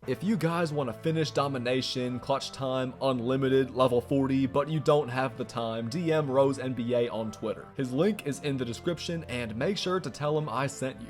If you guys want to finish domination, clutch time, unlimited, level 40, but you don't have the time, DM Rose NBA on Twitter. His link is in the description, and make sure to tell him I sent you.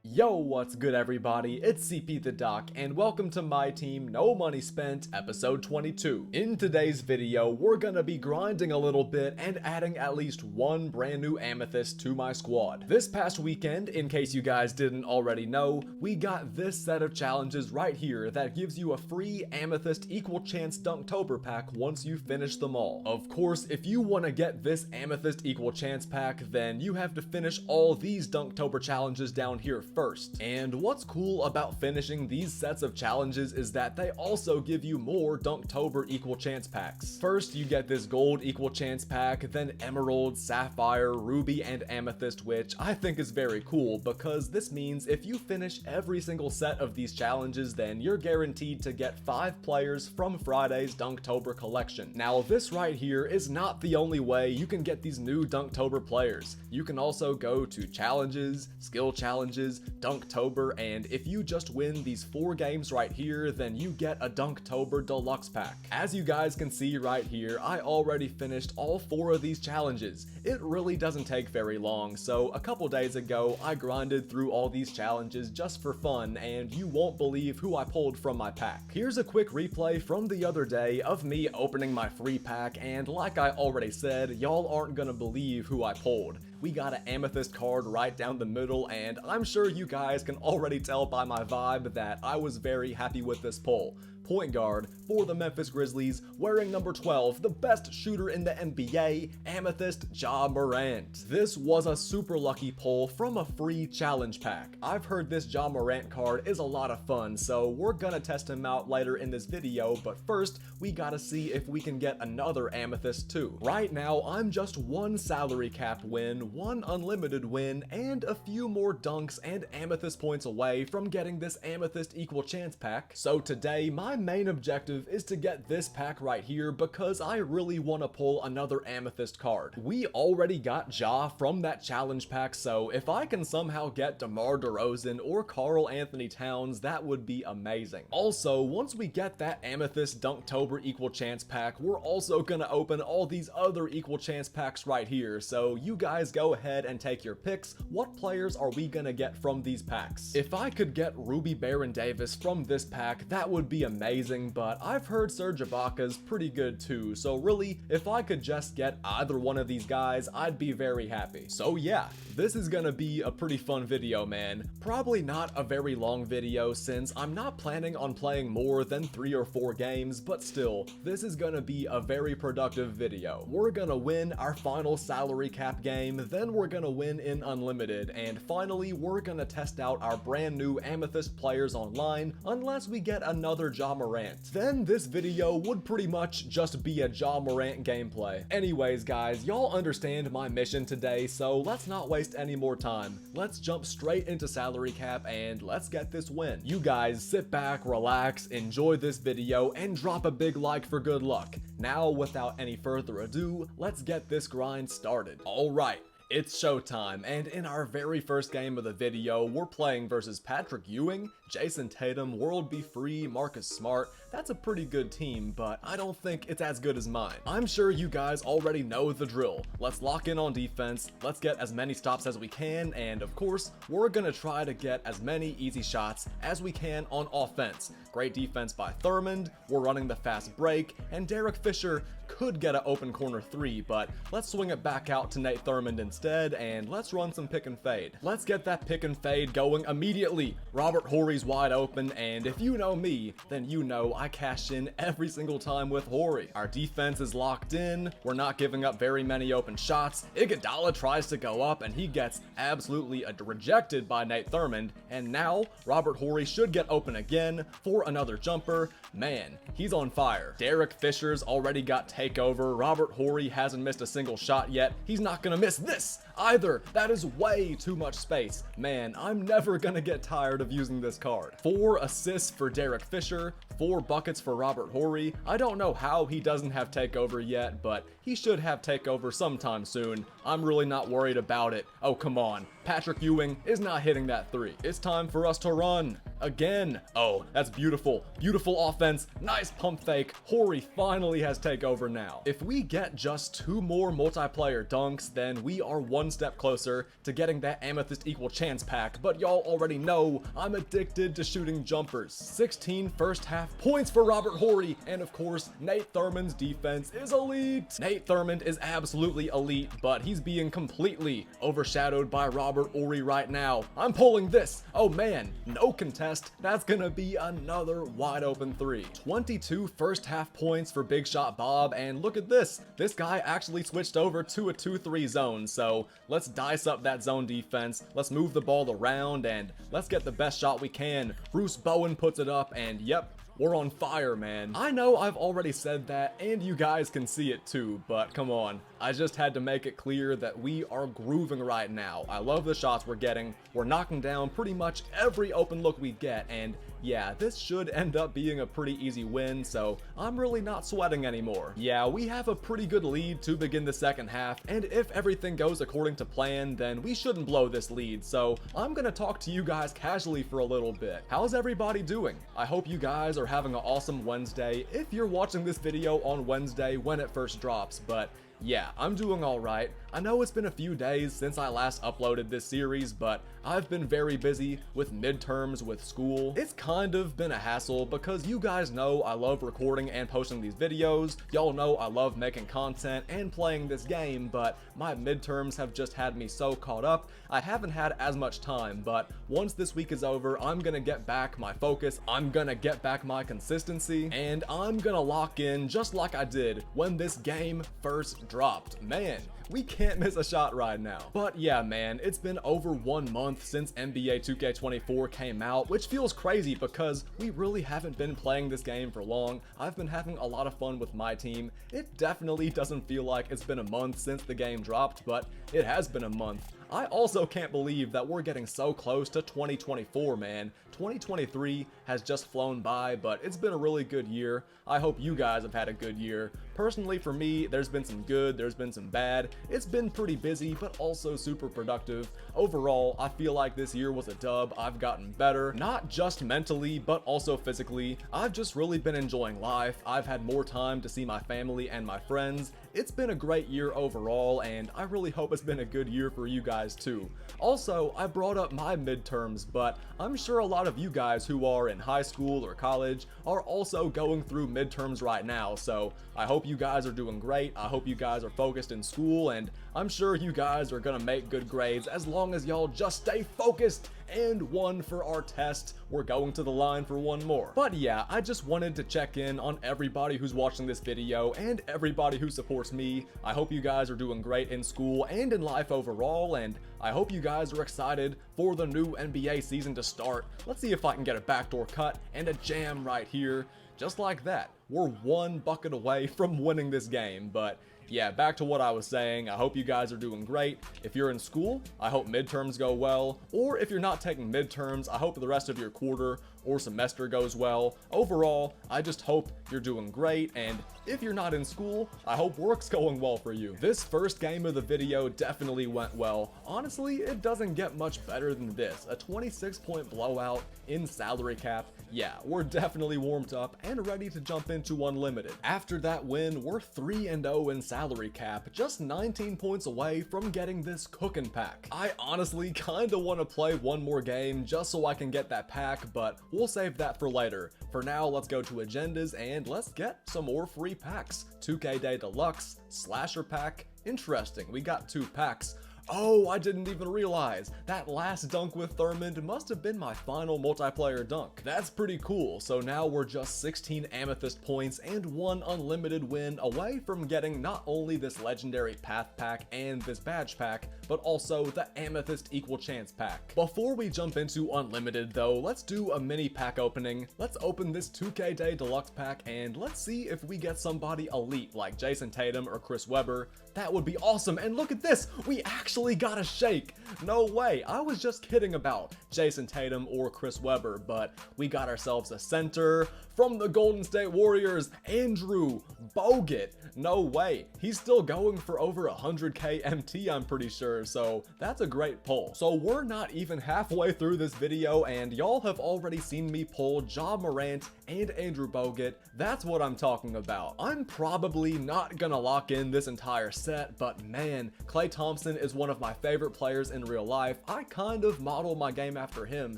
Yo, what's good everybody, it's CP the Doc, and welcome to my team No Money Spent, episode 22. In today's video, we're gonna be grinding a little bit and adding at least one brand new Amethyst to my squad. This past weekend, in case you guys didn't already know, we got this set of challenges right here that gives you a free Amethyst Equal Chance Dunktober pack once you finish them all. Of course, if you want to get this Amethyst Equal Chance pack, then you have to finish all these Dunktober challenges down here first. And what's cool about finishing these sets of challenges is that they also give you more Dunktober Equal Chance packs. First, you get this Gold Equal Chance pack, then Emerald, Sapphire, Ruby, and Amethyst, which I think is very cool because this means if you finish every single set of these challenges, then you're guaranteed to get 5 players from Friday's Dunktober collection. Now, this right here is not the only way you can get these new Dunktober players. You can also go to challenges, skill challenges, Dunktober, and if you just win these 4 games right here, then you get a Dunktober Deluxe pack. As you guys can see right here, I already finished all 4 of these challenges. It really doesn't take very long, so a couple days ago, I grinded through all these challenges just for fun, and you won't believe who I pulled from my pack. Here's a quick replay from the other day of me opening my free pack, and like I already said, y'all aren't gonna believe who I pulled. We got an Amethyst card right down the middle, and I'm sure you guys can already tell by my vibe that I was very happy with this pull. Point guard for the Memphis Grizzlies, wearing number 12, the best shooter in the NBA, Amethyst Ja Morant. This was a super lucky pull from a free challenge pack. I've heard this Ja Morant card is a lot of fun, so we're gonna test him out later in this video, but first, we gotta see if we can get another Amethyst too. Right now, I'm just 1 salary cap win, 1 unlimited win, and a few more dunks and Amethyst points away from getting this Amethyst Equal Chance pack. So today, my main objective is to get this pack right here because I really want to pull another Amethyst card. We already got Ja from that challenge pack, so if I can somehow get DeMar DeRozan or Karl Anthony Towns, that would be amazing. Also, once we get that Amethyst Dunktober Equal Chance pack, we're also gonna open all these other Equal Chance packs right here, so you guys go ahead and take your picks. What players are we gonna get from these packs? If I could get Ruby Baron Davis from this pack, that would be amazing, but I've heard Serge Ibaka's pretty good too, so really, if I could just get either one of these guys, I'd be very happy. So yeah, this is gonna be a pretty fun video, man. Probably not a very long video since I'm not planning on playing more than 3 or 4 games, but still, this is gonna be a very productive video. We're gonna win our final salary cap game, then we're gonna win in Unlimited, and finally, we're gonna test out our brand new Amethyst players online, unless we get another Ja Morant. Then this video would pretty much just be a Ja Morant gameplay. Anyways guys, y'all understand my mission today, so let's not waste any more time. Let's jump straight into salary cap and let's get this win. You guys sit back, relax, enjoy this video, and drop a big like for good luck. Now, without any further ado, let's get this grind started. Alright. It's showtime, and in our very first game of the video, we're playing versus Patrick Ewing, Jason Tatum, World Be Free, Marcus Smart. That's a pretty good team, but I don't think it's as good as mine. I'm sure you guys already know the drill. Let's lock in on defense, let's get as many stops as we can, and of course, we're gonna try to get as many easy shots as we can on offense. Great defense by Thurmond, we're running the fast break, and Derek Fisher could get an open corner 3, but let's swing it back out to Nate Thurmond instead, and let's run some pick and fade. Let's get that pick and fade going immediately. Robert Horry's wide open, and if you know me, then you know I cash in every single time with Horry. Our defense is locked in, we're not giving up very many open shots. Iguodala tries to go up, and he gets absolutely rejected by Nate Thurmond, and now Robert Horry should get open again for another jumper. Man, he's on fire. Derek Fisher's already got takeover. Robert Horry hasn't missed a single shot yet. He's not gonna miss this either. That is way too much space. Man, I'm never gonna get tired of using this card. 4 assists for Derek Fisher, 4 buckets for Robert Horry. I don't know how he doesn't have takeover yet, but he should have takeover sometime soon. I'm really not worried about it. Oh, come on. Patrick Ewing is not hitting that 3. It's time for us to run. again. Oh, that's beautiful. Beautiful offense. Nice pump fake. Horry finally has takeover now. If we get just 2 more multiplayer dunks, then we are one step closer to getting that Amethyst Equal Chance pack, but y'all already know I'm addicted to shooting jumpers. 16 first half points for Robert Horry, and of course, Nate Thurman's defense is elite. Nate Thurman is absolutely elite, but he's being completely overshadowed by Robert Horry right now. I'm pulling this. Oh man, no contest. That's gonna be another wide open 3. 22 first half points for Big Shot Bob, and look at this. This guy actually switched over to a 2-3 zone, so let's dice up that zone defense. Let's move the ball around, and let's get the best shot we can. Bruce Bowen puts it up, and yep, we're on fire, man. I know I've already said that, and you guys can see it too, but come on. I just had to make it clear that we are grooving right now. I love the shots we're getting. We're knocking down pretty much every open look we get, and yeah, this should end up being a pretty easy win, so I'm really not sweating anymore. Yeah, we have a pretty good lead to begin the second half, and if everything goes according to plan, then we shouldn't blow this lead, so I'm gonna talk to you guys casually for a little bit. How's everybody doing? I hope you guys are having an awesome Wednesday if you're watching this video on Wednesday when it first drops, but yeah, I'm doing alright. I know it's been a few days since I last uploaded this series, but I've been very busy with midterms, with school. It's kind of been a hassle because you guys know I love recording and posting these videos. Y'all know I love making content and playing this game, but my midterms have just had me so caught up. I haven't had as much time, but once this week is over, I'm gonna get back my focus, I'm gonna get back my consistency, and I'm gonna lock in just like I did when this game first dropped. Man, we can't miss a shot right now. But yeah, man, it's been over 1 month since NBA 2K24 came out, which feels crazy because we really haven't been playing this game for long. I've been having a lot of fun with my team. It definitely doesn't feel like it's been a month since the game dropped, but it has been a month. I also can't believe that we're getting so close to 2024, man. 2023 has just flown by, but it's been a really good year. I hope you guys have had a good year. Personally, for me, there's been some good, there's been some bad. It's been pretty busy, but also super productive. Overall, I feel like this year was a dub. I've gotten better, not just mentally, but also physically. I've just really been enjoying life. I've had more time to see my family and my friends. It's been a great year overall, and I really hope it's been a good year for you guys too. Also, I brought up my midterms, but I'm sure a lot of you guys who are in high school or college are also going through midterms right now, so I hope you guys are doing great. I hope you guys are focused in school, and I'm sure you guys are gonna make good grades as long as y'all just stay focused. And one for our test. We're going to the line for one more. But yeah, I just wanted to check in on everybody who's watching this video and everybody who supports me. I hope you guys are doing great in school and in life overall, and I hope you guys are excited for the new NBA season to start. Let's see if I can get a backdoor cut and a jam right here. Just like that. We're 1 bucket away from winning this game, but yeah, back to what I was saying. I hope you guys are doing great. If you're in school, I hope midterms go well. Or if you're not taking midterms, I hope the rest of your quarter or semester goes well. Overall, I just hope you're doing great. And if you're not in school, I hope work's going well for you. This first game of the video definitely went well. Honestly, it doesn't get much better than this. A 26-point blowout in salary cap. Yeah, we're definitely warmed up and ready to jump into Unlimited. After that win, we're 3-0 in salary cap, just 19 points away from getting this cooking pack. I honestly kinda wanna play one more game just so I can get that pack, but we'll save that for later. For now, let's go to agendas and let's get some more free packs. 2K Day Deluxe, Slasher Pack. Interesting, we got 2 packs. Oh, I didn't even realize. That last dunk with Thurman must have been my final multiplayer dunk. That's pretty cool. So now we're just 16 Amethyst points and 1 unlimited win away from getting not only this legendary path pack and this badge pack, but also the Amethyst Equal Chance pack. Before we jump into Unlimited though, let's do a mini pack opening. Let's open this 2K Day Deluxe pack and let's see if we get somebody elite like Jason Tatum or Chris Webber. That would be awesome. And look at this, we actually got a shake. No way, I was just kidding about Jason Tatum or Chris Webber, but we got ourselves a center from the Golden State Warriors, Andrew Bogut. No way, he's still going for over 100k MT, I'm pretty sure, so that's a great pull. So we're not even halfway through this video and y'all have already seen me pull Ja Morant and Andrew Bogut. That's what I'm talking about. I'm probably not gonna lock in this entire set, but man, Klay Thompson is one of my favorite players in real life. I kind of model my game after him,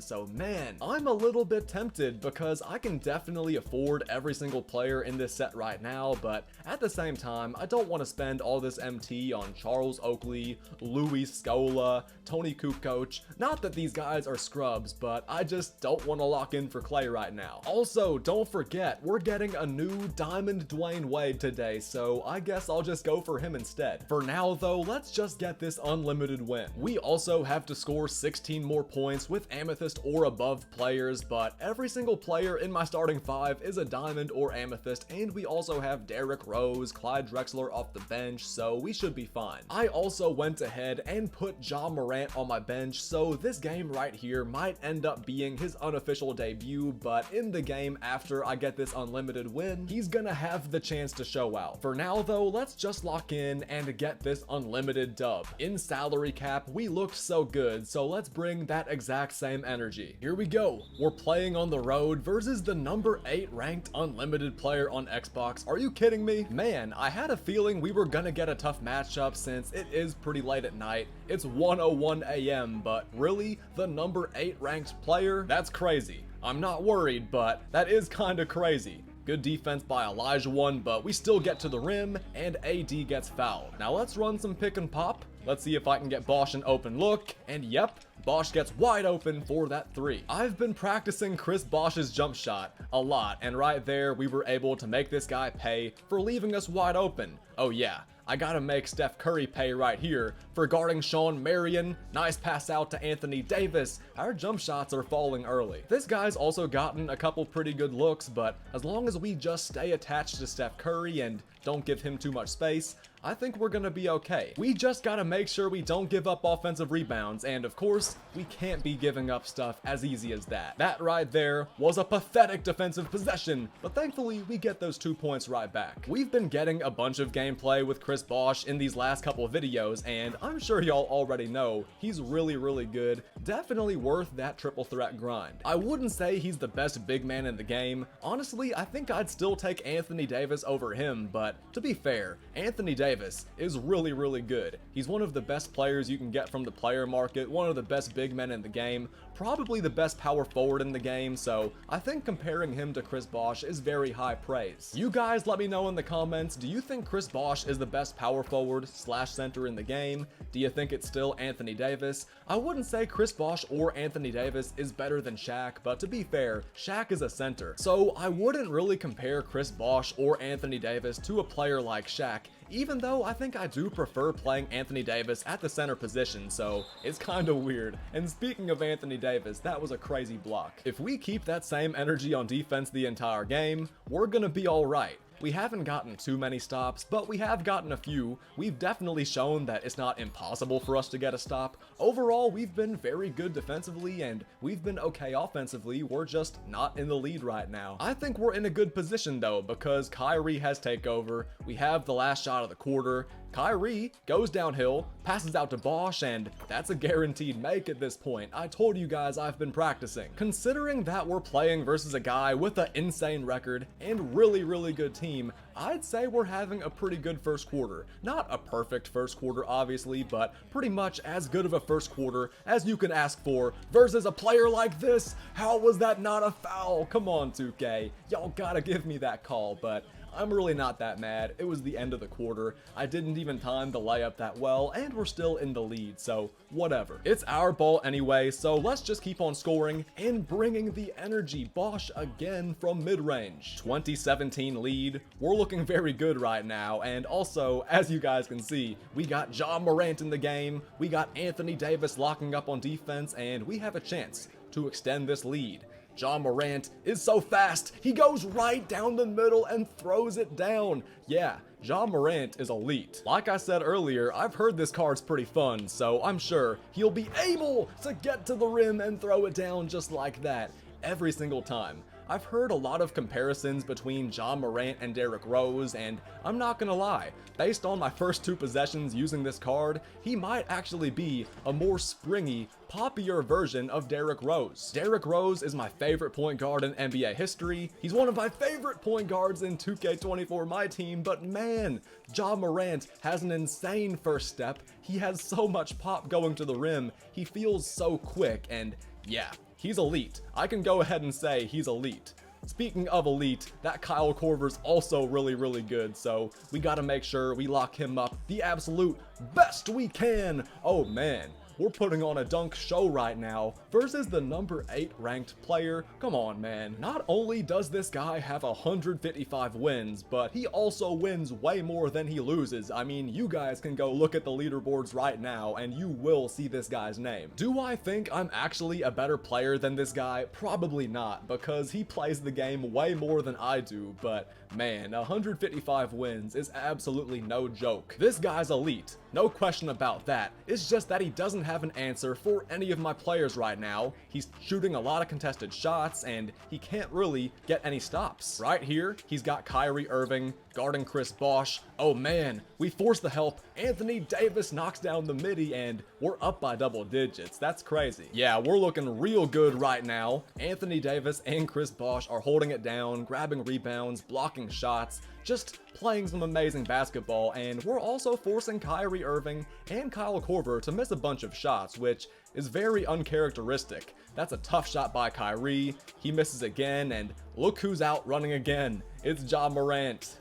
so man, I'm a little bit tempted because I can definitely afford every single player in this set right now, but at the same time, I don't want to spend all this MT on Charles Oakley, Louis Scola, Tony Kukoc. Not that these guys are scrubs, but I just don't want to lock in for Klay right now. Also, don't forget, we're getting a new Diamond Dwayne Wade today, so I guess I'll just go for him instead. For now though, let's just get this unlimited win. We also have to score 16 more points with Amethyst or above players, but every single player in my starting 5 is a Diamond or Amethyst, and we also have Derrick Rose, Clyde Drexler off the bench, so we should be fine. I also went ahead and put Ja Morant on my bench, so this game right here might end up being his unofficial debut, but in the game after I get this unlimited win, he's gonna have the chance to show out. For now though, let's just lock in and get this unlimited dub. In salary cap, we looked so good, so let's bring that exact same energy. Here we go. We're playing on the road versus the number 8 ranked unlimited player on Xbox. Are you kidding me? Man, I had a feeling we were gonna get a tough matchup since it is pretty late at night. It's 1:01 a.m., but really, the number 8 ranked player? That's crazy. I'm not worried, but that is kinda crazy. Good defense by Elijah one, but we still get to the rim, and AD gets fouled. Now let's run some pick and pop. Let's see if I can get Bosch an open look, and yep, Bosch gets wide open for that 3. I've been practicing Chris Bosch's jump shot a lot, and right there, we were able to make this guy pay for leaving us wide open. Oh yeah, I gotta make Steph Curry pay right here for guarding Sean Marion. Nice pass out to Anthony Davis. Our jump shots are falling early. This guy's also gotten a couple pretty good looks, but as long as we just stay attached to Steph Curry and don't give him too much space, I think we're gonna be okay. We just gotta make sure we don't give up offensive rebounds, and of course, we can't be giving up stuff as easy as that. That right there was a pathetic defensive possession, but thankfully, we get those 2 points right back. We've been getting a bunch of gameplay with Chris Bosch in these last couple of videos, and I'm sure y'all already know he's really, really good. Definitely worth that triple threat grind. I wouldn't say he's the best big man in the game. Honestly, I think I'd still take Anthony Davis over him, but to be fair, Anthony Davis is really, really good. He's one of the best players you can get from the player market, one of the best big men in the game, probably the best power forward in the game, so I think comparing him to Chris Bosch is very high praise. You guys let me know in the comments, do you think Chris Bosch is the best power forward / center in the game? Do you think it's still Anthony Davis? I wouldn't say Chris Bosch or Anthony Davis is better than Shaq, but to be fair, Shaq is a center, so I wouldn't really compare Chris Bosch or Anthony Davis to a player like Shaq, even though I think I do prefer playing Anthony Davis at the center position, so it's kinda weird. And speaking of Anthony Davis, that was a crazy block. If we keep that same energy on defense the entire game, we're gonna be alright. We haven't gotten too many stops, but we have gotten a few. We've definitely shown that it's not impossible for us to get a stop. Overall, we've been very good defensively, and we've been okay offensively. We're just not in the lead right now. I think we're in a good position though, because Kyrie has takeover. We have the last shot of the quarter. Kyrie goes downhill, passes out to Bosch, and that's a guaranteed make at this point. I told you guys I've been practicing. Considering that we're playing versus a guy with an insane record and really, really good team, I'd say we're having a pretty good first quarter. Not a perfect first quarter, obviously, but pretty much as good of a first quarter as you can ask for versus a player like this. How was that not a foul? Come on, 2K. Y'all gotta give me that call, but I'm really not that mad. It was the end of the quarter. I didn't even time the layup that well, and we're still in the lead, so whatever. It's our ball anyway, so let's just keep on scoring and bringing the energy. Bosch again from mid-range. 2017 lead. We're looking very good right now, and also, as you guys can see, we got Ja Morant in the game, we got Anthony Davis locking up on defense, and we have a chance to extend this lead. Ja Morant is so fast. He goes right down the middle and throws it down. Yeah, Ja Morant is elite. Like I said earlier, I've heard this card's pretty fun, so I'm sure he'll be able to get to the rim and throw it down just like that every single time. I've heard a lot of comparisons between Ja Morant and Derrick Rose, and I'm not gonna lie, based on my first 2 possessions using this card, he might actually be a more springy, poppier version of Derrick Rose. Derrick Rose is my favorite point guard in NBA history. He's one of my favorite point guards in 2K24 MyTEAM, but man, Ja Morant has an insane first step. He has so much pop going to the rim. He feels so quick, and yeah, he's elite. I can go ahead and say he's elite. Speaking of elite, that Kyle Korver's also really good, so we gotta make sure we lock him up the absolute best we can. Oh man, we're putting on a dunk show right now versus the number 8 ranked player. Come on, man. Not only does this guy have 155 wins, but he also wins way more than he loses. I mean, you guys can go look at the leaderboards right now and you will see this guy's name. Do I think I'm actually a better player than this guy? Probably not, because he plays the game way more than I do, but man, 155 wins is absolutely no joke. This guy's elite, no question about that. It's just that he doesn't have an answer for any of my players right now. He's shooting a lot of contested shots and he can't really get any stops. Right here, he's got Kyrie Irving guarding Chris Bosh. Oh man, we force the help. Anthony Davis knocks down the midi and we're up by double digits. That's crazy. Yeah, we're looking real good right now. Anthony Davis and Chris Bosh are holding it down, grabbing rebounds, blocking shots, just playing some amazing basketball, and we're also forcing Kyrie Irving and Kyle Korver to miss a bunch of shots, which is very uncharacteristic. That's a tough shot by Kyrie. He misses again, and look who's out running again. It's Ja Morant.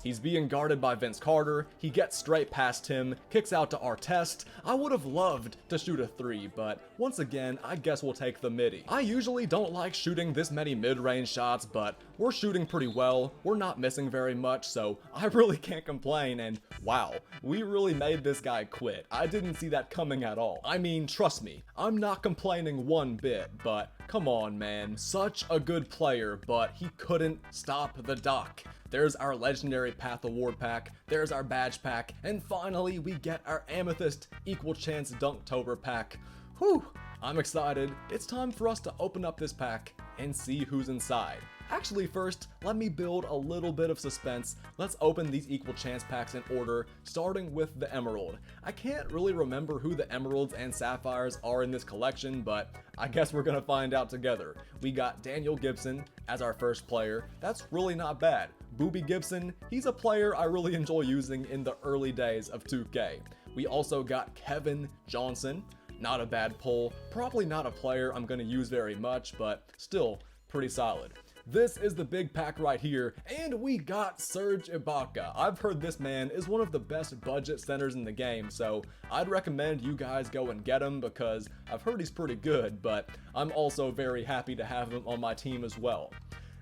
He's being guarded by Vince Carter. He gets straight past him, kicks out to Artest. I would have loved to shoot a 3, but once again, I guess we'll take the midi. I usually don't like shooting this many mid-range shots, but we're shooting pretty well. We're not missing very much, so I really can't complain, and wow, we really made this guy quit. I didn't see that coming at all. I mean, trust me, I'm not complaining one bit, but come on, man. Such a good player, but he couldn't stop the dunk. There's our Legendary Path Award pack, there's our badge pack, and finally we get our Amethyst Equal Chance Dunktober pack. Whew, I'm excited. It's time for us to open up this pack and see who's inside. Actually, first, let me build a little bit of suspense. Let's open these Equal Chance packs in order, starting with the Emerald. I can't really remember who the Emeralds and Sapphires are in this collection, but I guess we're gonna find out together. We got Daniel Gibson as our first player. That's really not bad. Boobie Gibson, he's a player I really enjoy using in the early days of 2K. We also got Kevin Johnson. Not a bad pull. Probably not a player I'm gonna use very much, but still pretty solid. This is the big pack right here, and we got Serge Ibaka. I've heard this man is one of the best budget centers in the game, so I'd recommend you guys go and get him because I've heard he's pretty good, but I'm also very happy to have him on my team as well.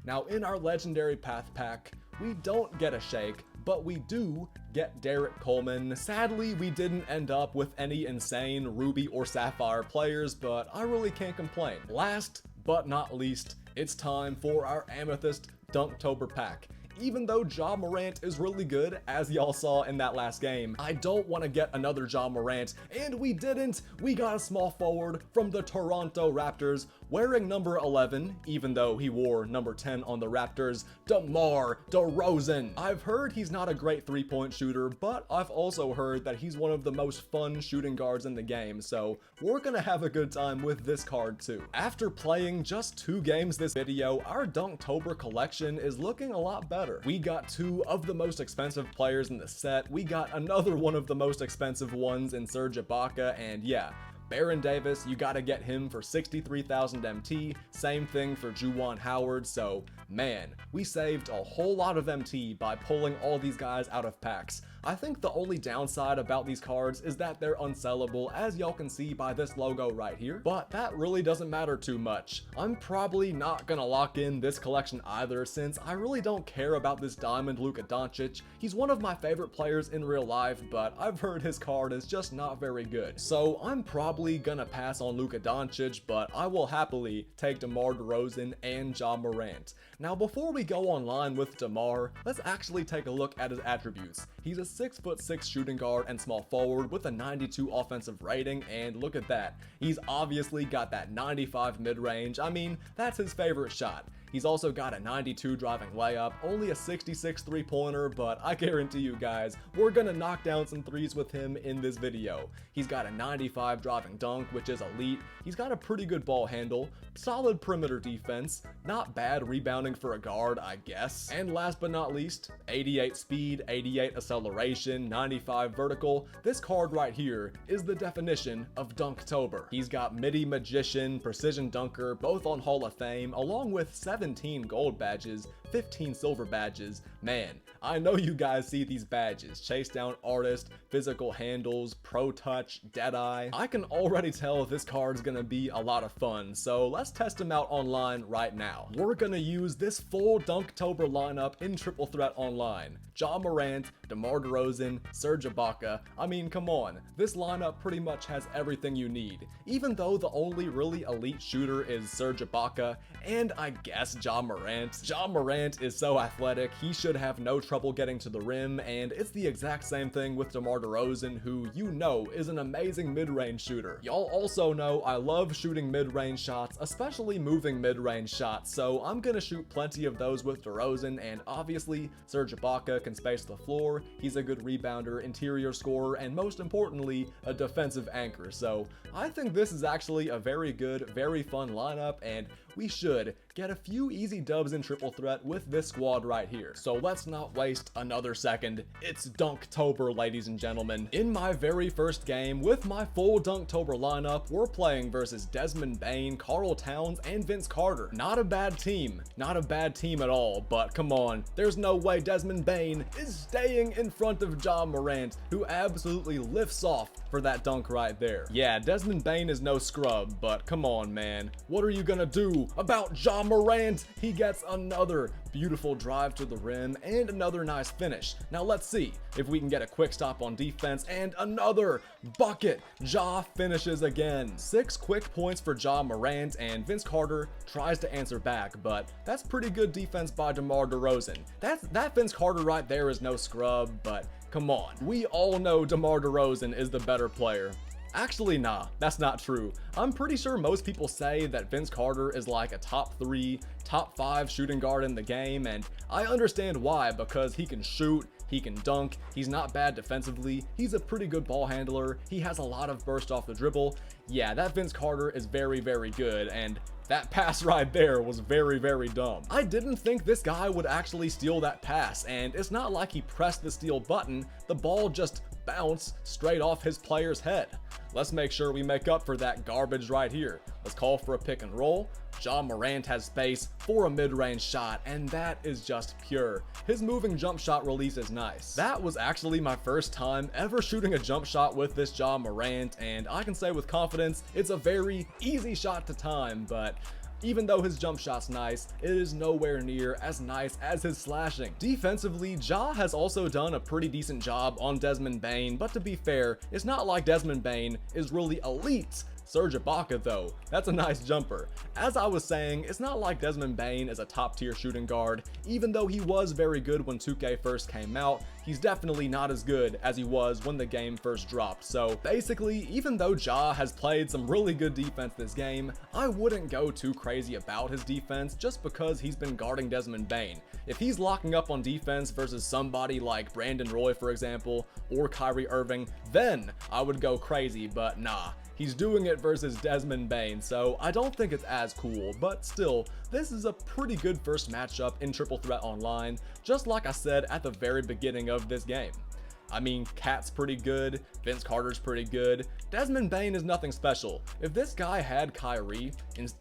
Now in our Legendary Path pack, we don't get a shake, but we do get Derek Coleman. Sadly, we didn't end up with any insane Ruby or Sapphire players, but I really can't complain. Last but not least, it's time for our Amethyst Dunktober pack. Even though Ja Morant is really good, as y'all saw in that last game, I don't want to get another Ja Morant, and we didn't. We got a small forward from the Toronto Raptors, wearing number 11, even though he wore number 10 on the Raptors, DeMar DeRozan. I've heard he's not a great three-point shooter, but I've also heard that he's one of the most fun shooting guards in the game, so we're gonna have a good time with this card too. After playing just 2 games this video, our Dunktober collection is looking a lot better. We got 2 of the most expensive players in the set. We got another one of the most expensive ones in Serge Ibaka, and yeah, Baron Davis, you gotta get him for 63,000 MT. Same thing for Juwan Howard, so man, we saved a whole lot of MT by pulling all these guys out of packs. I think the only downside about these cards is that they're unsellable, as y'all can see by this logo right here, but that really doesn't matter too much. I'm probably not gonna lock in this collection either, since I really don't care about this Diamond Luka Doncic. He's one of my favorite players in real life, but I've heard his card is just not very good. So I'm probably probably gonna pass on Luka Doncic, but I will happily take DeMar DeRozan and Ja Morant. Now before we go online with DeMar, let's actually take a look at his attributes. He's a 6'6" shooting guard and small forward with a 92 offensive rating, and look at that. He's obviously got that 95 mid-range. I mean, that's his favorite shot. He's also got a 92 driving layup, only a 66 three-pointer, but I guarantee you guys, we're gonna knock down some threes with him in this video. He's got a 95 driving dunk, which is elite. He's got a pretty good ball handle, solid perimeter defense, not bad rebounding for a guard, I guess. And last but not least, 88 speed, 88 acceleration, 95 vertical. This card right here is the definition of Dunktober. He's got midi magician, precision dunker, both on Hall of Fame, along with 17 gold badges, 15 silver badges. Man, I know you guys see these badges: chase down artist, physical handles, pro touch, deadeye. I can already tell this card's gonna be a lot of fun, so let's test him out online right now. We're gonna use this full Dunktober lineup in Triple Threat Online. Ja Morant, DeMar DeRozan, Serge Ibaka. I mean, come on, this lineup pretty much has everything you need. Even though the only really elite shooter is Serge Ibaka, and I guess Ja Morant. Ja Morant is so athletic, he should have no trouble getting to the rim, and it's the exact same thing with DeMar DeRozan, who you know is an amazing mid-range shooter. Y'all also know I love shooting mid-range shots, especially moving mid-range shots, so I'm gonna shoot plenty of those with DeRozan, and obviously Serge Ibaka can space the floor, he's a good rebounder, interior scorer, and most importantly, a defensive anchor. So I think this is actually a very good, very fun lineup, and we should get a few easy dubs in Triple Threat with this squad right here. So let's not waste another second. It's Dunktober, ladies and gentlemen. In my very first game with my full Dunktober lineup, we're playing versus Desmond Bane, Karl Towns, and Vince Carter. Not a bad team. Not a bad team at all, but come on, there's no way Desmond Bane is staying in front of Ja Morant, who absolutely lifts off for that dunk right there. Yeah, Desmond Bane is no scrub, but come on, man. What are you gonna do about Ja Morant? He gets another beautiful drive to the rim and another nice finish. Now let's see if we can get a quick stop on defense and another bucket. Ja finishes again. 6 quick points for Ja Morant, and Vince Carter tries to answer back, but that's pretty good defense by DeMar DeRozan. That Vince Carter right there is no scrub, but come on. We all know DeMar DeRozan is the better player. Actually, nah, that's not true. I'm pretty sure most people say that Vince Carter is like a top 3, top 5 shooting guard in the game, and I understand why, because he can shoot, he can dunk, he's not bad defensively, he's a pretty good ball handler, he has a lot of burst off the dribble. Yeah, that Vince Carter is very, very good, and that pass right there was very, very dumb. I didn't think this guy would actually steal that pass, and it's not like he pressed the steal button, the ball just bounced straight off his player's head. Let's make sure we make up for that garbage right here. Let's call for a pick and roll. Ja Morant has space for a mid-range shot, and that is just pure. His moving jump shot release is nice. That was actually my first time ever shooting a jump shot with this Ja Morant, and I can say with confidence, it's a very easy shot to time, but even though his jump shot's nice, it is nowhere near as nice as his slashing. Defensively, Ja has also done a pretty decent job on Desmond Bane, but to be fair, it's not like Desmond Bane is really elite. Serge Ibaka though, that's a nice jumper. As I was saying, it's not like Desmond Bane is a top tier shooting guard. Even though he was very good when 2K first came out, he's definitely not as good as he was when the game first dropped. So basically, even though Ja has played some really good defense this game, I wouldn't go too crazy about his defense just because he's been guarding Desmond Bane. If he's locking up on defense versus somebody like Brandon Roy, for example, or Kyrie Irving, then I would go crazy, but nah. He's doing it versus Desmond Bane, so I don't think it's as cool, but still, this is a pretty good first matchup in Triple Threat Online, just like I said at the very beginning of this game. I mean, Cat's pretty good, Vince Carter's pretty good, Desmond Bane is nothing special. If this guy had Kyrie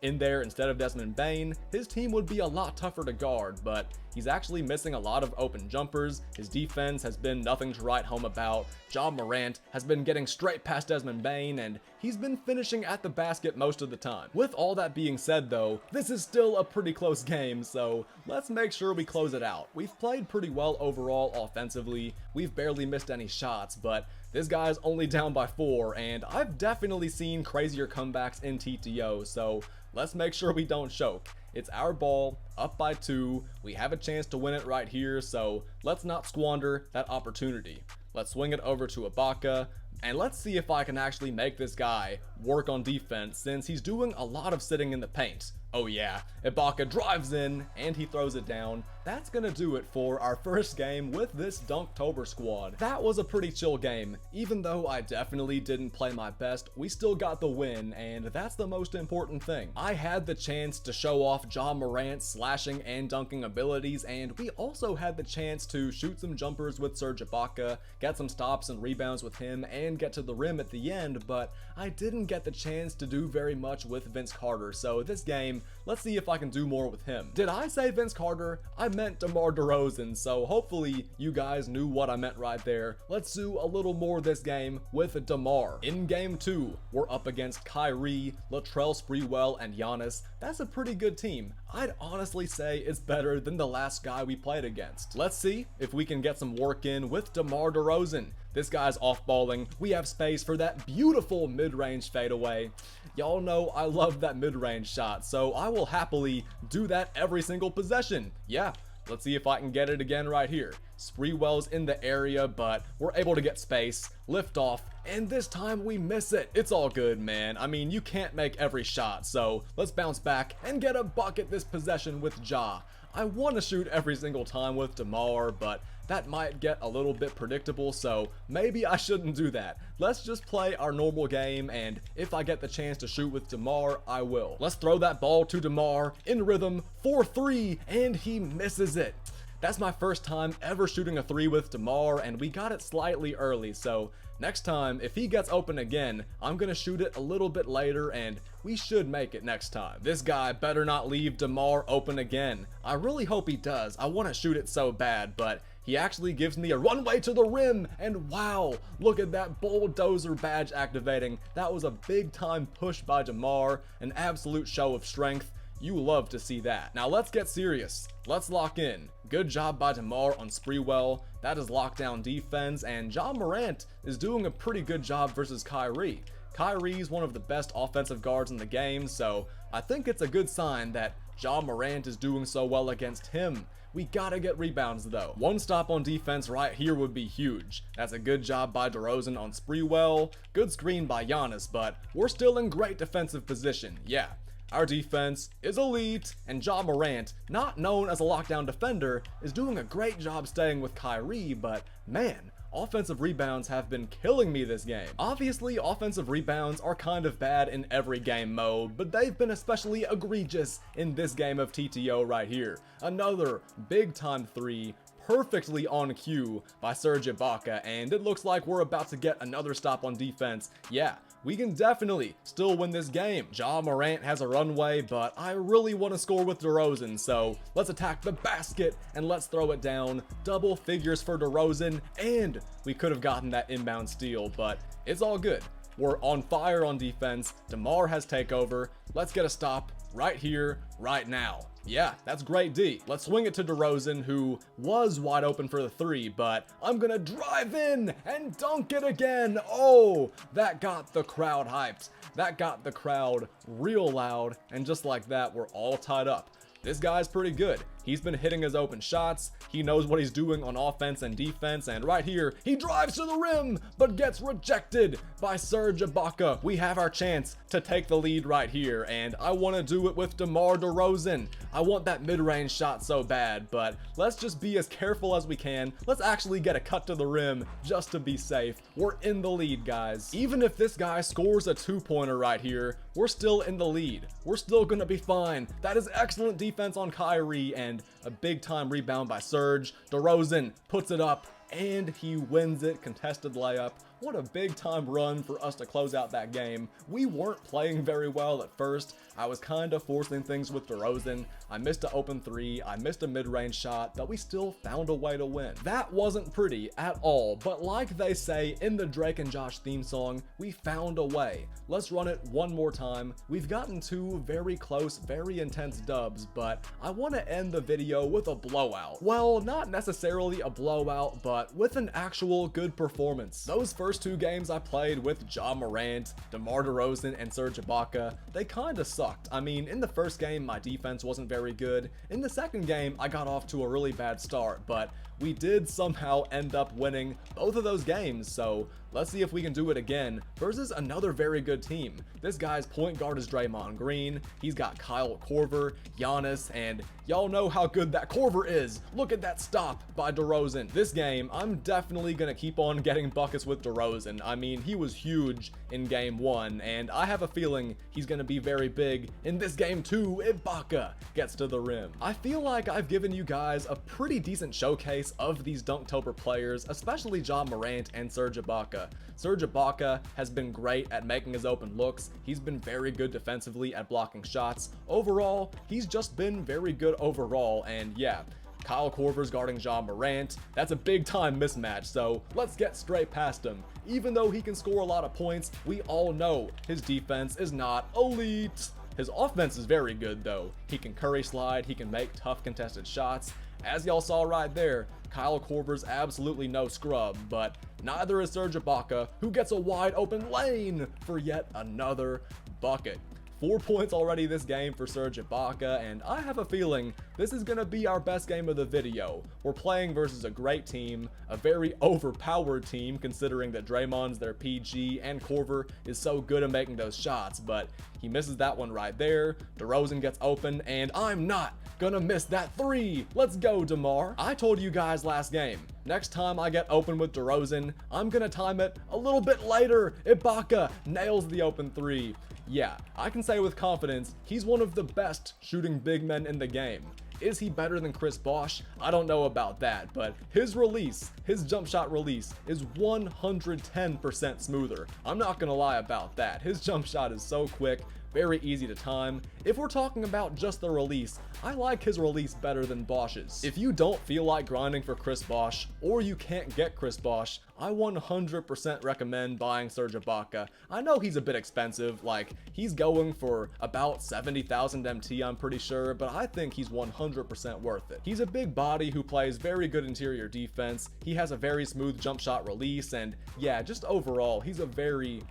in there instead of Desmond Bane, his team would be a lot tougher to guard, but he's actually missing a lot of open jumpers, his defense has been nothing to write home about, Ja Morant has been getting straight past Desmond Bane, and he's been finishing at the basket most of the time. With all that being said though, this is still a pretty close game, so let's make sure we close it out. We've played pretty well overall offensively, we've barely missed missed any shots, but this guy's only down by 4, and I've definitely seen crazier comebacks in TTO, so let's make sure we don't choke. It's our ball, up by 2, we have a chance to win it right here, so let's not squander that opportunity. Let's swing it over to Ibaka, and let's see if I can actually make this guy work on defense since he's doing a lot of sitting in the paint. Oh yeah, Ibaka drives in and he throws it down. That's gonna do it for our first game with this Dunktober squad. That was a pretty chill game. Even though I definitely didn't play my best, we still got the win, and that's the most important thing. I had the chance to show off Ja Morant's slashing and dunking abilities, and we also had the chance to shoot some jumpers with Serge Ibaka, get some stops and rebounds with him, and get to the rim at the end, but I didn't get the chance to do very much with Vince Carter, so this game, let's see if I can do more with him. Did I say Vince Carter? I meant DeMar DeRozan, so hopefully you guys knew what I meant right there. Let's do a little more this game with DeMar. In game 2, we're up against Kyrie, Latrell Sprewell, and Giannis. That's a pretty good team. I'd honestly say it's better than the last guy we played against. Let's see if we can get some work in with DeMar DeRozan. This guy's off-balling. We have space for that beautiful mid-range fadeaway. Y'all know I love that mid-range shot, so I will happily do that every single possession. Yeah, let's see if I can get it again right here. Sprewell's in the area, but we're able to get space, lift off, and this time we miss it. It's all good, man. I mean, you can't make every shot, so let's bounce back and get a bucket this possession with Ja. I want to shoot every single time with DeMar, but that might get a little bit predictable, so maybe I shouldn't do that. Let's just play our normal game, and if I get the chance to shoot with DeMar, I will. Let's throw that ball to DeMar in rhythm for 3, and he misses it. That's my first time ever shooting a 3 with DeMar, and we got it slightly early, so next time, if he gets open again, I'm gonna shoot it a little bit later, and we should make it next time. This guy better not leave DeMar open again. I really hope he does. I want to shoot it so bad, but he actually gives me a runway to the rim, and wow, look at that bulldozer badge activating. That was a big time push by DeMar, an absolute show of strength. You love to see that. Now let's get serious. Let's lock in. Good job by DeMar on Sprewell. That is lockdown defense, and Ja Morant is doing a pretty good job versus Kyrie. Kyrie's one of the best offensive guards in the game, so I think it's a good sign that Ja Morant is doing so well against him. We gotta get rebounds though. One stop on defense right here would be huge. That's a good job by DeRozan on Sprewell. Good screen by Giannis, but we're still in great defensive position. Yeah. Our defense is elite, and Ja Morant, not known as a lockdown defender, is doing a great job staying with Kyrie, but man, offensive rebounds have been killing me this game. Obviously, offensive rebounds are kind of bad in every game mode, but they've been especially egregious in this game of TTO right here. Another big time 3, perfectly on cue by Serge Ibaka, and it looks like we're about to get another stop on defense. Yeah, we can definitely still win this game. Ja Morant has a runway, but I really want to score with DeRozan, so let's attack the basket and let's throw it down. Double figures for DeRozan, and we could have gotten that inbound steal, but it's all good. We're on fire on defense. DeMar has takeover. Let's get a stop right here, right now. Yeah, that's great D. Let's swing it to DeRozan, who was wide open for the 3, but I'm gonna drive in and dunk it again. Oh, that got the crowd hyped. That got the crowd real loud, and just like that, we're all tied up. This guy's pretty good. He's been hitting his open shots. He knows what he's doing on offense and defense, and right here, he drives to the rim, but gets rejected by Serge Ibaka. We have our chance to take the lead right here, and I want to do it with DeMar DeRozan. I want that mid-range shot so bad, but let's just be as careful as we can. Let's actually get a cut to the rim just to be safe. We're in the lead, guys. Even if this guy scores a 2-pointer right here, we're still in the lead. We're still gonna be fine. That is excellent defense on Kyrie, and a big time rebound by Serge. DeRozan puts it up, and he wins it. Contested layup. what a big time run for us to close out that game. We weren't playing very well at first. I was kind of forcing things with DeRozan. I missed an open three, I missed a mid-range shot, but we still found a way to win. That wasn't pretty at all, but like they say in the Drake and Josh theme song, we found a way. Let's run it one more time. We've gotten two very close, very intense dubs, but I want to end the video with a blowout. Well, not necessarily a blowout, but with an actual good performance. Those first two games I played with Ja Morant, DeMar DeRozan, and Serge Ibaka, they kinda sucked. I mean, in the first game, my defense wasn't very good. In the second game, I got off to a really bad start, but we did somehow end up winning both of those games, so let's see if we can do it again versus another very good team. This guy's point guard is Draymond Green, he's got Kyle Korver, Giannis, and y'all know how good that Korver is. Look at that stop by DeRozan. This game, I'm definitely gonna keep on getting buckets with DeRozan. I mean, he was huge in game one, and I have a feeling he's gonna be very big in this game too. Ibaka gets to the rim. I feel like I've given you guys a pretty decent showcase of these Dunktober players, especially Ja Morant and Serge Ibaka. Serge Ibaka has been great at making his open looks. He's been very good defensively at blocking shots. Overall, he's just been very good overall, and yeah, Kyle Korver's guarding Ja Morant. That's a big time mismatch, so let's get straight past him. Even though he can score a lot of points, we all know his defense is not elite. His offense is very good though. He can curry slide, he can make tough contested shots. As y'all saw right there, Kyle Korver's absolutely no scrub, but neither is Serge Ibaka, who gets a wide open lane for yet another bucket. 4 points already this game for Serge Ibaka, and I have a feeling this is going to be our best game of the video. We're playing versus a great team, a very overpowered team considering that Draymond's their PG and Korver is so good at making those shots, but he misses that one right there. DeRozan gets open, and I'm not gonna miss that three. Let's go, DeMar. I told you guys last game, next time I get open with DeRozan, I'm gonna time it a little bit later. Ibaka nails the open three. Yeah, I can say with confidence, he's one of the best shooting big men in the game. Is he better than Chris Bosh? I don't know about that, but his release, his jump shot release is 110% smoother. I'm not gonna lie about that. His jump shot is so quick, very easy to time. If we're talking about just the release, I like his release better than Bosh's. If you don't feel like grinding for Chris Bosh, or you can't get Chris Bosh, I 100% recommend buying Serge Ibaka. I know he's a bit expensive, like he's going for about 70,000 MT I'm pretty sure, but I think he's 100% worth it. He's a big body who plays very good interior defense, he has a very smooth jump shot release, and yeah, just overall, he's a very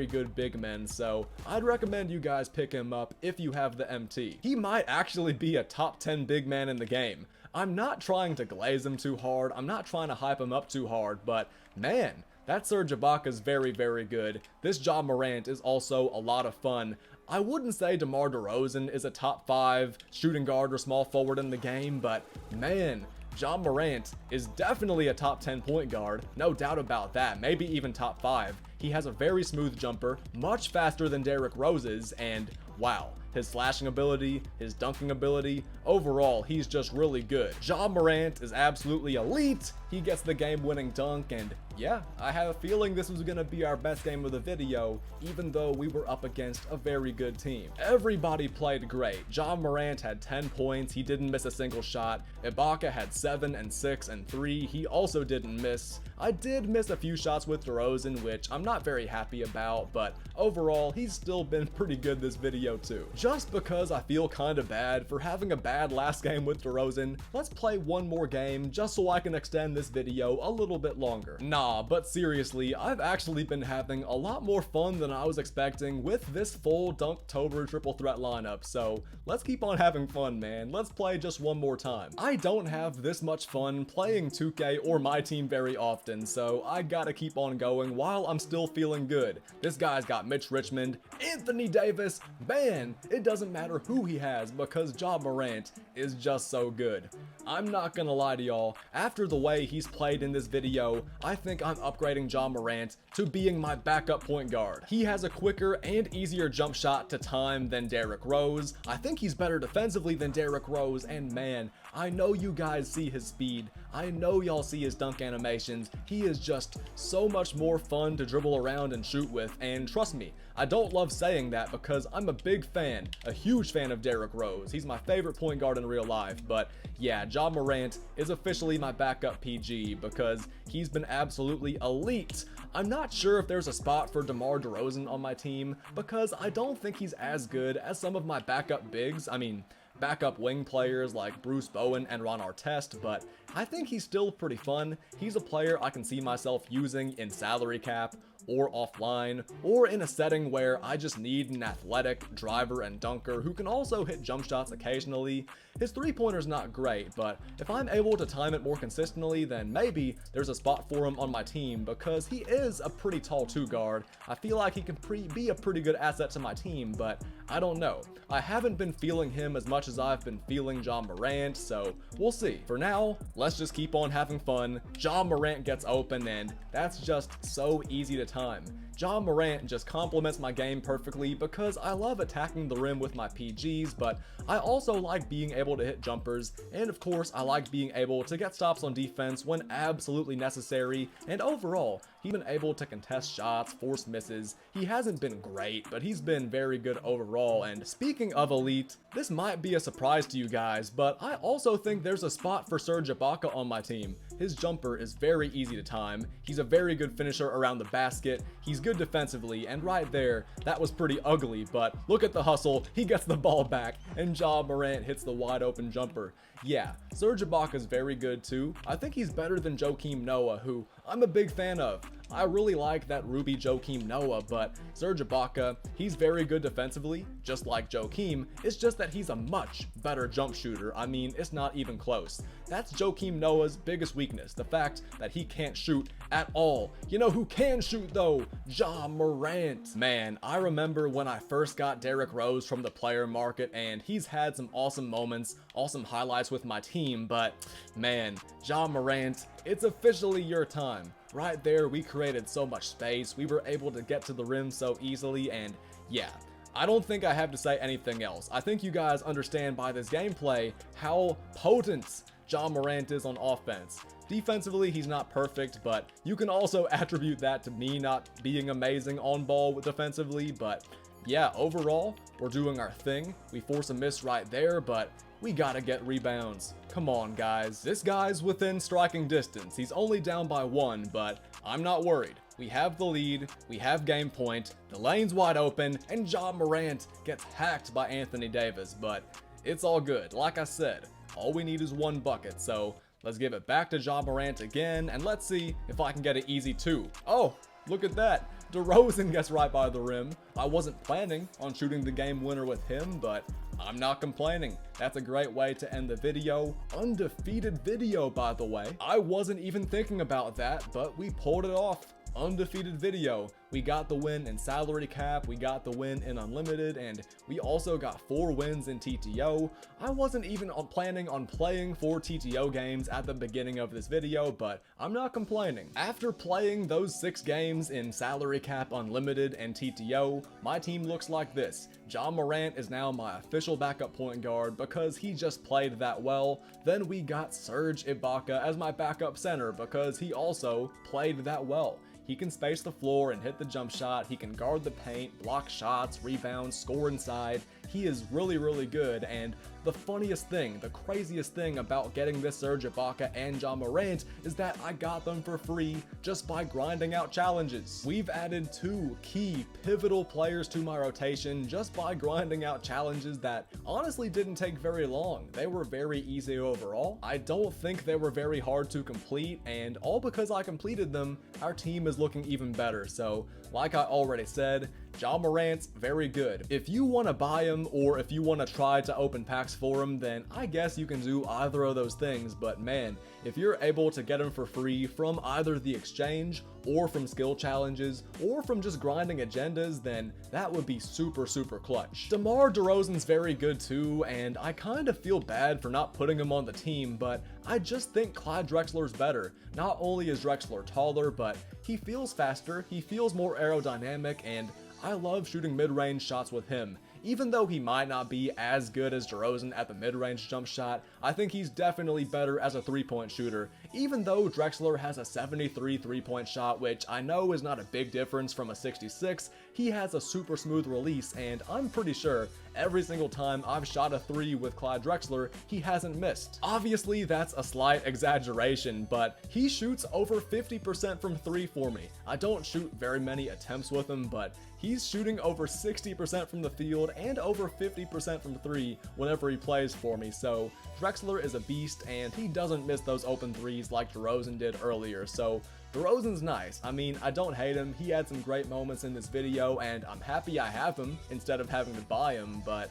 good big man, so I'd recommend you guys pick him up if you have the MT. He might actually be a top 10 big man in the game. I'm not trying to glaze him too hard, I'm not trying to hype him up too hard, but man, that Serge Ibaka is very good. This Ja Morant is also a lot of fun. I wouldn't say DeMar DeRozan is a top 5 shooting guard or small forward in the game, but man, Ja Morant is definitely a top 10 point guard, no doubt about that, maybe even top 5. He has a very smooth jumper, much faster than Derrick Rose's, and wow, his slashing ability, his dunking ability, overall, he's just really good. Ja Morant is absolutely elite. He gets the game-winning dunk, and yeah, I have a feeling this was gonna be our best game of the video, even though we were up against a very good team. Everybody played great. Ja Morant had 10 points, he didn't miss a single shot. Ibaka had 7 and 6 and 3, he also didn't miss. I did miss a few shots with DeRozan, which I'm not very happy about, but overall, he's still been pretty good this video too. Just because I feel kinda bad for having a bad last game with DeRozan, let's play one more game just so I can extend this video a little bit longer. Nah, but seriously, I've actually been having a lot more fun than I was expecting with this full Dunktober triple threat lineup, so let's keep on having fun, man. Let's play just one more time. I don't have this much fun playing 2K or MyTEAM very often, so I gotta keep on going while I'm still feeling good. This guy's got Mitch Richmond, Anthony Davis, man, it doesn't matter who he has because Ja Morant is just so good. I'm not gonna lie to y'all, after the way he's played in this video, I think I'm upgrading Ja Morant to being my backup point guard. He has a quicker and easier jump shot to time than Derrick Rose. I think he's better defensively than Derrick Rose, and man, I know you guys see his speed. I know y'all see his dunk animations. He is just so much more fun to dribble around and shoot with, and trust me, I don't love saying that because I'm a big fan, a huge fan of Derrick Rose. He's my favorite point guard in real life, but yeah, Ja Morant is officially my backup PG because he's been absolutely elite. I'm not sure if there's a spot for DeMar DeRozan on my team because I don't think he's as good as some of my backup bigs. I mean, backup wing players like Bruce Bowen and Ron Artest, but I think he's still pretty fun. He's a player I can see myself using in salary cap or offline, or in a setting where I just need an athletic driver and dunker who can also hit jump shots occasionally. His three-pointer's not great, but if I'm able to time it more consistently, then maybe there's a spot for him on my team because he is a pretty tall two-guard. I feel like he can be a pretty good asset to my team, but I don't know. I haven't been feeling him as much as I've been feeling Ja Morant, so we'll see. For now, let's just keep on having fun. Ja Morant gets open, and that's just so easy to time. Ja Morant just complements my game perfectly because I love attacking the rim with my PGs, but I also like being able to hit jumpers, and of course I like being able to get stops on defense when absolutely necessary, and overall, he's been able to contest shots, force misses. He hasn't been great, but he's been very good overall, and speaking of elite, this might be a surprise to you guys, but I also think there's a spot for Serge Ibaka on my team. His jumper is very easy to time, he's a very good finisher around the basket, he's good defensively, and right there, that was pretty ugly, but look at the hustle, he gets the ball back, and Ja Morant hits the wide open jumper. Yeah, Serge Ibaka is very good too. I think he's better than Joakim Noah, who I'm a big fan of. I really like that Ruby Joakim Noah, but Serge Ibaka, he's very good defensively, just like Joakim. It's just that he's a much better jump shooter. I mean, it's not even close. That's Joakim Noah's biggest weakness, the fact that he can't shoot at all. You know who can shoot though? Ja Morant. Man, I remember when I first got Derrick Rose from the player market, and he's had some awesome moments, awesome highlights with my team, but man, Ja Morant, it's officially your time. Right there, we created so much space, we were able to get to the rim so easily, and yeah, I don't think I have to say anything else. I think you guys understand by this gameplay how potent Ja Morant is on offense. Defensively, he's not perfect, but you can also attribute that to me not being amazing on ball defensively, but yeah, overall, we're doing our thing. We force a miss right there, but we gotta get rebounds. Come on, guys. This guy's within striking distance. He's only down by 1, but I'm not worried. We have the lead, we have game point, the lane's wide open, and Ja Morant gets hacked by Anthony Davis, but it's all good. Like I said, all we need is 1 bucket, so let's give it back to Ja Morant again, and let's see if I can get an easy 2. Oh, look at that. DeRozan gets right by the rim. I wasn't planning on shooting the game winner with him, but I'm not complaining. That's a great way to end the video. Undefeated video, by the way. I wasn't even thinking about that, but we pulled it off. Undefeated video. We got the win in salary cap, we got the win in unlimited, and we also got 4 wins in TTO. I wasn't even planning on playing 4 TTO games at the beginning of this video, but I'm not complaining. After playing those 6 games in salary cap, unlimited, and TTO, my team looks like this. Ja Morant is now my official backup point guard because he just played that well. Then we got Serge Ibaka as my backup center because he also played that well. He can space the floor and hit the jump shot, he can guard the paint, block shots, rebound, score inside. He is really, really good, and the funniest thing, the craziest thing about getting this Serge Ibaka and Ja Morant is that I got them for free just by grinding out challenges. We've added 2 key pivotal players to my rotation just by grinding out challenges that honestly didn't take very long. They were very easy overall. I don't think they were very hard to complete, and all because I completed them, our team is looking even better. So like I already said, Ja Morant's very good. If you want to buy him or if you want to try to open packs packs for him, then I guess you can do either of those things, but man, if you're able to get him for free from either the exchange or from skill challenges or from just grinding agendas, then that would be super clutch. DeMar DeRozan's very good too, and I kind of feel bad for not putting him on the team, but I just think Clyde Drexler's better. Not only is Drexler taller, but he feels faster, he feels more aerodynamic, and I love shooting mid-range shots with him. Even though he might not be as good as DeRozan at the mid-range jump shot, I think he's definitely better as a three-point shooter. Even though Drexler has a 73 three-point shot, which I know is not a big difference from a 66, he has a super smooth release, and I'm pretty sure every single time I've shot a 3 with Clyde Drexler, he hasn't missed. Obviously, that's a slight exaggeration, but he shoots over 50% from 3 for me. I don't shoot very many attempts with him, but he's shooting over 60% from the field and over 50% from 3 whenever he plays for me, so Drexler is a beast, and he doesn't miss those open 3s like DeRozan did earlier, so DeRozan's nice. I mean, I don't hate him, he had some great moments in this video, and I'm happy I have him instead of having to buy him, but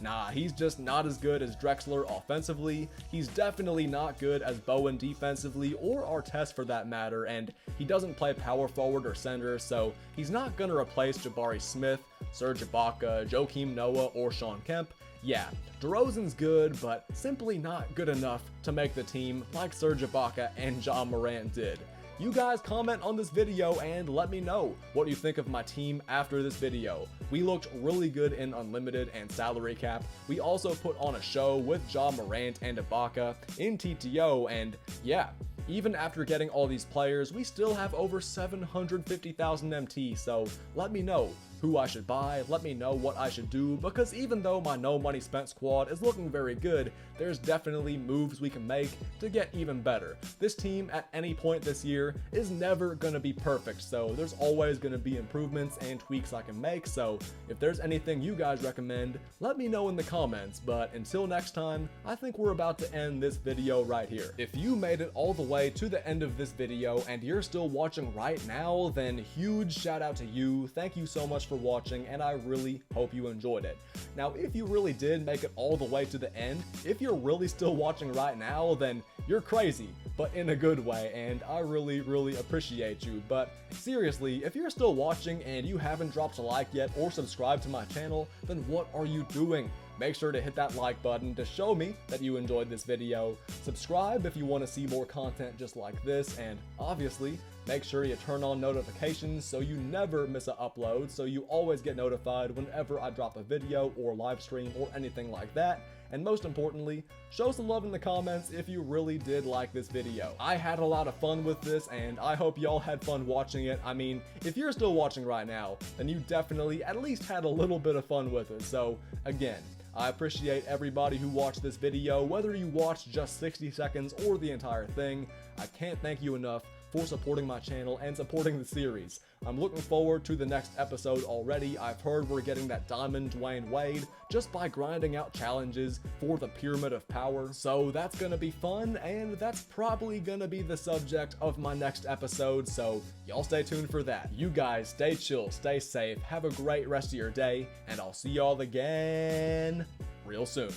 nah, he's just not as good as Drexler offensively, he's definitely not good as Bowen defensively, or Artest for that matter, and he doesn't play power forward or center, so he's not gonna replace Jabari Smith, Serge Ibaka, Joakim Noah, or Shawn Kemp. Yeah, DeRozan's good, but simply not good enough to make the team like Serge Ibaka and Ja Morant did. You guys comment on this video and let me know what you think of my team after this video. We looked really good in Unlimited and Salary Cap. We also put on a show with Ja Morant and Ibaka in TTO, and yeah, even after getting all these players, we still have over 750,000 MT, so let me know who I should buy, let me know what I should do, because even though my no money spent squad is looking very good, there's definitely moves we can make to get even better. This team at any point this year is never gonna be perfect, so there's always gonna be improvements and tweaks I can make, so if there's anything you guys recommend, let me know in the comments, but until next time, I think we're about to end this video right here. If you made it all the way to the end of this video and you're still watching right now, then huge shout out to you, thank you so much for watching, and I really hope you enjoyed it. Now, if you really did make it all the way to the end, if you're really still watching right now, then you're crazy, but in a good way, and I really appreciate you. But seriously, if you're still watching and you haven't dropped a like yet or subscribed to my channel, then what are you doing? Make sure to hit that like button to show me that you enjoyed this video. Subscribe if you want to see more content just like this, and obviously, make sure you turn on notifications so you never miss an upload, so you always get notified whenever I drop a video or live stream or anything like that. And most importantly, show some love in the comments if you really did like this video. I had a lot of fun with this, and I hope y'all had fun watching it. I mean, if you're still watching right now, then you definitely at least had a little bit of fun with it. So again, I appreciate everybody who watched this video, whether you watched just 60 seconds or the entire thing. I can't thank you enough for supporting my channel and supporting the series. I'm looking forward to the next episode already. I've heard we're getting that Diamond Dwayne Wade just by grinding out challenges for the Pyramid of Power. So that's gonna be fun, and that's probably gonna be the subject of my next episode, so y'all stay tuned for that. You guys stay chill, stay safe, have a great rest of your day, and I'll see y'all again real soon.